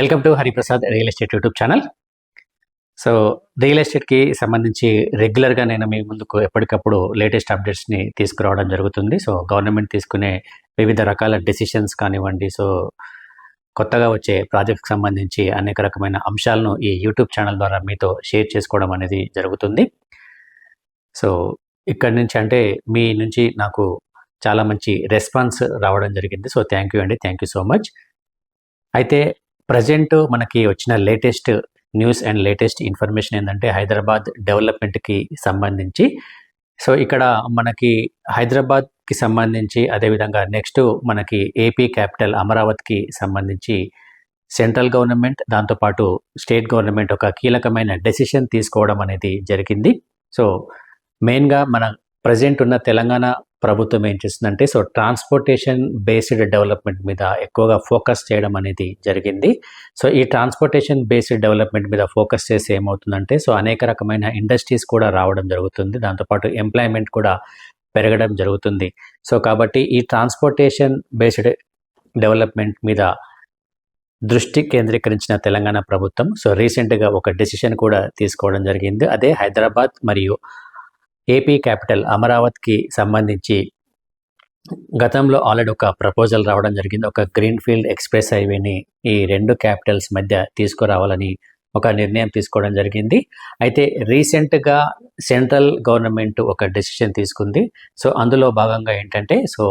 Welcome to Hariprasad real estate YouTube channel. So real ఎస్టేట్కి సంబంధించి రెగ్యులర్గా నేను మీ ముందుకు ఎప్పటికప్పుడు లేటెస్ట్ అప్డేట్స్ని తీసుకురావడం జరుగుతుంది. సో గవర్నమెంట్ తీసుకునే వివిధ రకాల డెసిషన్స్ కానివ్వండి, సో కొత్తగా వచ్చే ప్రాజెక్ట్కి సంబంధించి అనేక రకమైన అంశాలను ఈ యూట్యూబ్ ఛానల్ ద్వారా మీతో షేర్ చేసుకోవడం అనేది జరుగుతుంది. సో ఇక్కడి నుంచి అంటే మీ నుంచి నాకు చాలా మంచి రెస్పాన్స్ రావడం జరిగింది. సో థ్యాంక్ యూ అండి, థ్యాంక్ యూ సో మచ్. అయితే ప్రజెంట్ మనకి వచ్చిన latest news and latest information ఏంటంటే హైదరాబాద్ డెవలప్మెంట్కి సంబంధించి. సో ఇక్కడ మనకి హైదరాబాద్కి సంబంధించి అదేవిధంగా నెక్స్ట్ మనకి ఏపీ క్యాపిటల్ అమరావతికి సంబంధించి సెంట్రల్ గవర్నమెంట్ దాంతోపాటు స్టేట్ గవర్నమెంట్ ఒక కీలకమైన డెసిషన్ తీసుకోవడం అనేది జరిగింది. సో మెయిన్గా మన ప్రజెంట్ ఉన్న తెలంగాణ ప్రభుత్వం ఏం చేస్తుందంటే సో ట్రాన్స్పోర్టేషన్ బేస్డ్ డెవలప్మెంట్ మీద ఎక్కువగా ఫోకస్ చేయడం అనేది జరిగింది. సో ఈ ట్రాన్స్పోర్టేషన్ బేస్డ్ డెవలప్మెంట్ మీద ఫోకస్ చేసి ఏమవుతుందంటే సో అనేక రకమైన ఇండస్ట్రీస్ కూడా రావడం జరుగుతుంది, దాంతోపాటు ఎంప్లాయ్మెంట్ కూడా పెరగడం జరుగుతుంది. సో కాబట్టి ఈ ట్రాన్స్పోర్టేషన్ బేస్డ్ డెవలప్మెంట్ మీద దృష్టి కేంద్రీకరించిన తెలంగాణ ప్రభుత్వం సో రీసెంట్గా ఒక డెసిషన్ కూడా తీసుకోవడం జరిగింది. అదే హైదరాబాద్ మరియు ఏపీ క్యాపిటల్ అమరావతికి సంబంధించి గతంలో ఆల్రెడీ ఒక ప్రపోజల్ రావడం జరిగింది. ఒక గ్రీన్ ఫీల్డ్ ఎక్స్ప్రెస్ హైవేని ఈ రెండు క్యాపిటల్స్ మధ్య తీసుకురావాలని ఒక నిర్ణయం తీసుకోవడం జరిగింది. అయితే రీసెంట్గా సెంట్రల్ గవర్నమెంట్ ఒక డెసిషన్ తీసుకుంది. సో అందులో భాగంగా ఏంటంటే సో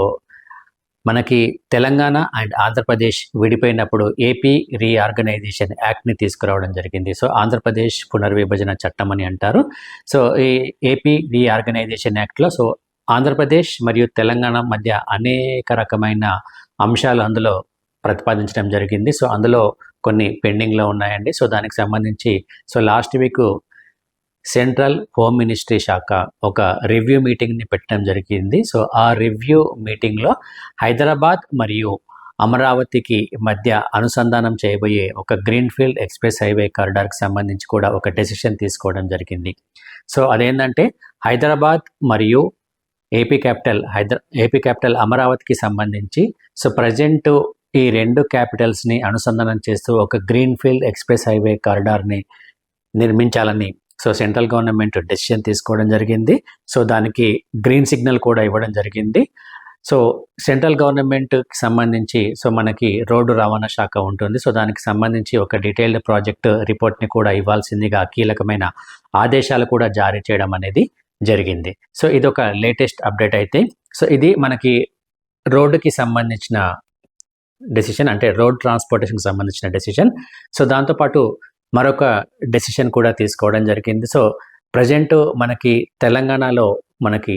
మనకి తెలంగాణ అండ్ ఆంధ్రప్రదేశ్ విడిపోయినప్పుడు ఏపీ రీఆర్గనైజేషన్ యాక్ట్ని తీసుకురావడం జరిగింది. సో ఆంధ్రప్రదేశ్ పునర్విభజన చట్టం అని అంటారు. సో ఈ ఏపీ రీఆర్గనైజేషన్ యాక్ట్లో సో ఆంధ్రప్రదేశ్ మరియు తెలంగాణ మధ్య అనేక రకమైన అంశాలు అందులో ప్రతిపాదించడం జరిగింది. సో అందులో కొన్ని పెండింగ్లో ఉన్నాయండి. సో దానికి సంబంధించి so last week central home ministry శాఖ ఒక రివ్యూ మీటింగ్ని పెట్టడం జరిగింది. సో ఆ రివ్యూ మీటింగ్లో హైదరాబాద్ మరియు అమరావతికి మధ్య అనుసంధానం చేయబోయే ఒక గ్రీన్ ఫీల్డ్ ఎక్స్ప్రెస్ హైవే కారిడార్కి సంబంధించి కూడా ఒక డెసిషన్ తీసుకోవడం జరిగింది. సో అదేంటంటే హైదరాబాద్ మరియు ఏపీ క్యాపిటల్ అమరావతికి సంబంధించి సో ప్రజెంట్ ఈ రెండు క్యాపిటల్స్ని అనుసంధానం చేస్తూ ఒక గ్రీన్ ఫీల్డ్ ఎక్స్ప్రెస్ హైవే కారిడార్ని నిర్మించాలని సో సెంట్రల్ గవర్నమెంట్ డెసిషన్ తీసుకోవడం జరిగింది. సో దానికి గ్రీన్ సిగ్నల్ కూడా ఇవ్వడం జరిగింది. సో సెంట్రల్ గవర్నమెంట్కి సంబంధించి సో మనకి రోడ్డు రవాణా శాఖ ఉంటుంది. సో దానికి సంబంధించి ఒక డీటెయిల్డ్ ప్రాజెక్ట్ రిపోర్ట్ని కూడా ఇవ్వాల్సిందిగా కీలకమైన ఆదేశాలు కూడా జారీ చేయడం అనేది జరిగింది. సో ఇది ఒక లేటెస్ట్ అప్డేట్. అయితే సో ఇది మనకి రోడ్డుకి సంబంధించిన డెసిషన్, అంటే రోడ్ ట్రాన్స్పోర్టేషన్కి సంబంధించిన డెసిషన్. సో దాంతోపాటు మరొక డెసిషన్ కూడా తీసుకోవడం జరిగింది. సో ప్రజెంట్ మనకి తెలంగాణలో మనకి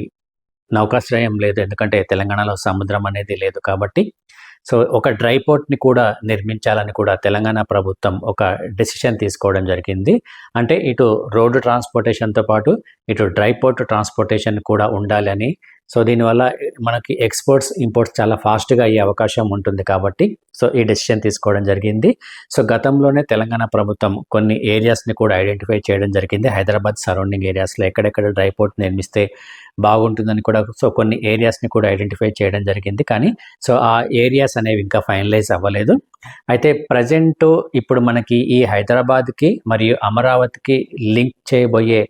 నౌకాశ్రయం లేదు, ఎందుకంటే తెలంగాణలో సముద్రం అనేది లేదు కాబట్టి సో ఒక డ్రై పోర్ట్ని కూడా నిర్మించాలని కూడా తెలంగాణ ప్రభుత్వం ఒక డెసిషన్ తీసుకోవడం జరిగింది. అంటే ఇటు రోడ్డు ట్రాన్స్పోర్టేషన్తో పాటు ఇటు డ్రై పోర్ట్ ట్రాన్స్పోర్టేషన్ కూడా ఉండాలని. సో దీనివల్ల మనకి ఎక్స్పోర్ట్స్ ఇంపోర్ట్స్ చాలా ఫాస్ట్గా అయ్యే అవకాశం ఉంటుంది కాబట్టి సో ఈ డెసిషన్ తీసుకోవడం జరిగింది. సో గతంలోనే తెలంగాణ ప్రభుత్వం కొన్ని ఏరియాస్ని కూడా ఐడెంటిఫై చేయడం జరిగింది. హైదరాబాద్ సరౌండింగ్ ఏరియాస్లో ఎక్కడెక్కడ డ్రై పోర్ట్ నిర్మిస్తే బాగుంటుందని కూడా సో కొన్ని ఏరియాస్ని కూడా ఐడెంటిఫై చేయడం జరిగింది. కానీ సో ఆ ఏరియాస్ అనేవి ఇంకా ఫైనలైజ్ అవ్వలేదు. అయితే ప్రజెంట్ ఇప్పుడు మనకి ఈ హైదరాబాద్కి మరియు అమరావతికి లింక్ చేయబోయే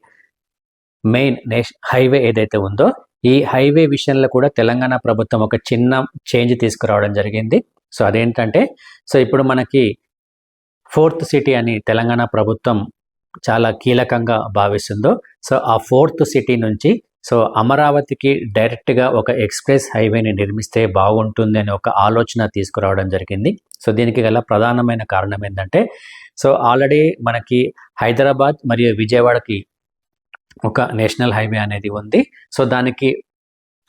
మెయిన్ హైవే ఏదైతే ఉందో ఈ హైవే విషయంలో కూడా తెలంగాణ ప్రభుత్వం ఒక చిన్న చేంజ్ తీసుకురావడం జరిగింది. సో అదేంటంటే సో ఇప్పుడు మనకి 4th సిటీ అని తెలంగాణ ప్రభుత్వం చాలా కీలకంగా భావిస్తుందో సో ఆ 4th సిటీ నుంచి సో అమరావతికి డైరెక్ట్గా ఒక ఎక్స్ప్రెస్ హైవేని నిర్మిస్తే బాగుంటుంది అని ఒక ఆలోచన తీసుకురావడం జరిగింది. సో దీనికి గల ప్రధానమైన కారణం ఏంటంటే సో ఆల్రెడీ మనకి హైదరాబాద్ మరియు విజయవాడకి ఒక నేషనల్ హైవే అనేది ఉంది. సో దానికి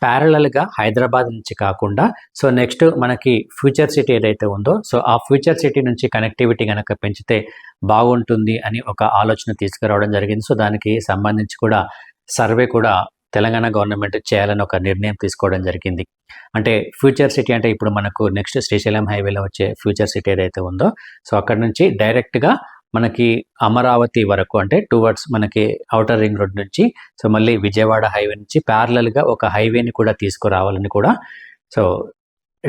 ప్యారలల్గా హైదరాబాద్ నుంచి కాకుండా సో నెక్స్ట్ మనకి ఫ్యూచర్ సిటీ ఏదైతే ఉందో సో ఆ ఫ్యూచర్ సిటీ నుంచి కనెక్టివిటీ కనుక పెంచితే బాగుంటుంది అని ఒక ఆలోచన తీసుకురావడం జరిగింది. సో దానికి సంబంధించి కూడా సర్వే కూడా తెలంగాణ గవర్నమెంట్ చేయాలని ఒక నిర్ణయం తీసుకోవడం జరిగింది. అంటే ఫ్యూచర్ సిటీ అంటే ఇప్పుడు మనకు నెక్స్ట్ శ్రీశైలం హైవేలో వచ్చే ఫ్యూచర్ సిటీ ఏదైతే ఉందో సో అక్కడ నుంచి డైరెక్ట్గా మనకి అమరావతి వరకు అంటే టువర్డ్స్ మనకి ఔటర్ రింగ్ రోడ్ నుంచి సో మళ్ళీ విజయవాడ హైవే నుంచి ప్యారలల్గా ఒక హైవేని కూడా తీసుకురావాలని కూడా సో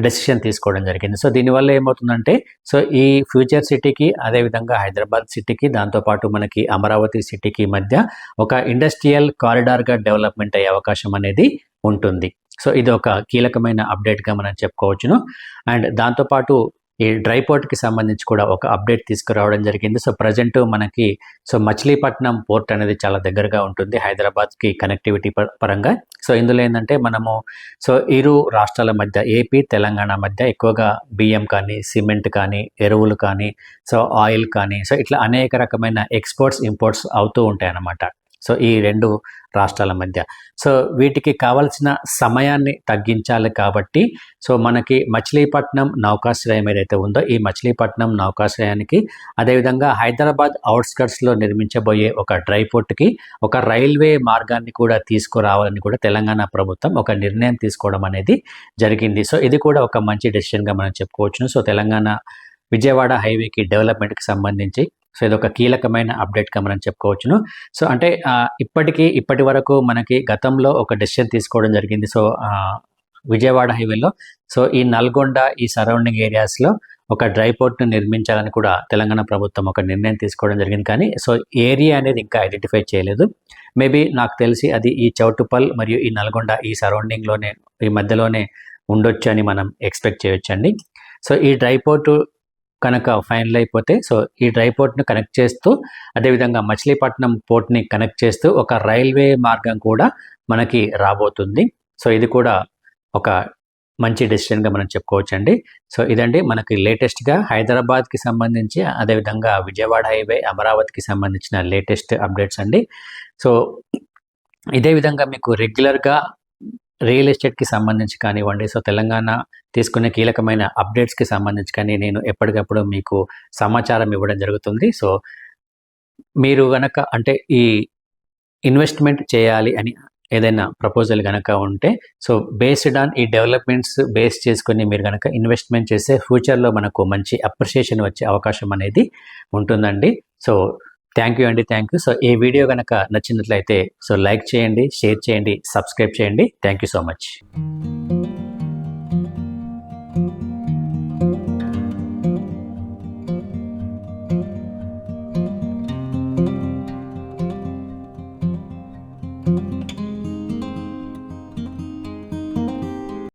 డెసిషన్ తీసుకోవడం జరిగింది. సో దీనివల్ల ఏమవుతుందంటే సో ఈ ఫ్యూచర్ సిటీకి అదేవిధంగా హైదరాబాద్ సిటీకి దాంతోపాటు మనకి అమరావతి సిటీకి మధ్య ఒక ఇండస్ట్రియల్ కారిడార్గా డెవలప్మెంట్ అయ్యే అవకాశం అనేది ఉంటుంది. సో ఇది ఒక కీలకమైన అప్డేట్గా మనం చెప్పుకోవచ్చును. అండ్ దాంతోపాటు ఈ డ్రై పోర్ట్కి సంబంధించి కూడా ఒక అప్డేట్ తీసుకురావడం జరిగింది. సో ప్రజెంట్ మనకి సో మచిలీపట్నం పోర్ట్ అనేది చాలా దగ్గరగా ఉంటుంది హైదరాబాద్కి కనెక్టివిటీ పరంగా. సో ఇందులో ఏంటంటే మనము సో ఇరు రాష్ట్రాల మధ్య ఏపీ తెలంగాణ మధ్య ఎక్కువగా బియ్యం కానీ సిమెంట్ కానీ ఎరువులు కానీ సో ఆయిల్ కానీ సో ఇట్లా అనేక రకమైన ఎక్స్పోర్ట్స్ ఇంపోర్ట్స్ అవుతూ ఉంటాయి అన్నమాట సో ఈ రెండు రాష్ట్రాల మధ్య. సో వీటికి కావాల్సిన సమయాన్ని తగ్గించాలి కాబట్టి సో మనకి మచిలీపట్నం నౌకాశ్రయం ఏదైతే ఉందో ఈ మచిలీపట్నం నౌకాశ్రయానికి అదేవిధంగా హైదరాబాద్ అవుట్స్కట్స్లో నిర్మించబోయే ఒక డ్రై పోర్ట్కి ఒక రైల్వే మార్గాన్ని కూడా తీసుకురావాలని కూడా తెలంగాణ ప్రభుత్వం ఒక నిర్ణయం తీసుకోవడం అనేది జరిగింది. సో ఇది కూడా ఒక మంచి డెసిషన్గా మనం చెప్పుకోవచ్చును. సో తెలంగాణ విజయవాడ హైవేకి డెవలప్మెంట్కి సంబంధించి సో ఇది ఒక కీలకమైన అప్డేట్గా మనం చెప్పుకోవచ్చును. సో అంటే ఇప్పటి వరకు మనకి గతంలో ఒక డెసిషన్ తీసుకోవడం జరిగింది. సో విజయవాడ హైవేలో సో ఈ నల్గొండ ఈ సరౌండింగ్ ఏరియాస్లో ఒక డ్రై పోర్ట్ను నిర్మించాలని కూడా తెలంగాణ ప్రభుత్వం ఒక నిర్ణయం తీసుకోవడం జరిగింది. కానీ సో ఏరియా అనేది ఇంకా ఐడెంటిఫై చేయలేదు. మేబీ నాకు తెలిసి అది ఈ చౌటుపల్ మరియు ఈ నల్గొండ ఈ సరౌండింగ్లోనే ఈ మధ్యలోనే ఉండొచ్చు అని మనం ఎక్స్పెక్ట్ చేయొచ్చండి. సో ఈ డ్రై పోర్టు కనుక ఫైనల్ అయిపోతే సో ఈ డ్రై పోర్ట్ను కనెక్ట్ చేస్తూ అదేవిధంగా మచిలీపట్నం పోర్ట్ని కనెక్ట్ చేస్తూ ఒక రైల్వే మార్గం కూడా మనకి రాబోతుంది. సో ఇది కూడా ఒక మంచి డెసిషన్గా మనం చెప్పుకోవచ్చండి. సో ఇదండి మనకి లేటెస్ట్గా హైదరాబాద్కి సంబంధించి అదేవిధంగా విజయవాడ హైవే అమరావతికి సంబంధించిన లేటెస్ట్ అప్డేట్స్ అండి. సో ఇదే విధంగా మీకు రెగ్యులర్గా రియల్ ఎస్టేట్కి సంబంధించి కానివ్వండి సో తెలంగాణ తీసుకునే కీలకమైన అప్డేట్స్కి సంబంధించి కానీ నేను ఎప్పటికప్పుడు మీకు సమాచారం ఇవ్వడం జరుగుతుంది. సో మీరు కనుక అంటే ఈ ఇన్వెస్ట్మెంట్ చేయాలి అని ఏదైనా ప్రపోజల్ కనుక ఉంటే సో బేస్డ్ ఆన్ ఈ డెవలప్మెంట్స్ బేస్ చేసుకొని మీరు కనుక ఇన్వెస్ట్మెంట్ చేస్తే ఫ్యూచర్లో మనకు మంచి అప్రిషియేషన్ వచ్చే అవకాశం అనేది ఉంటుందండి. సో థ్యాంక్ యూ అండి, థ్యాంక్ యూ. సో ఈ వీడియో కనుక నచ్చినట్లయితే సో లైక్ చేయండి, షేర్ చేయండి, సబ్స్క్రైబ్ చేయండి. Thank you so much.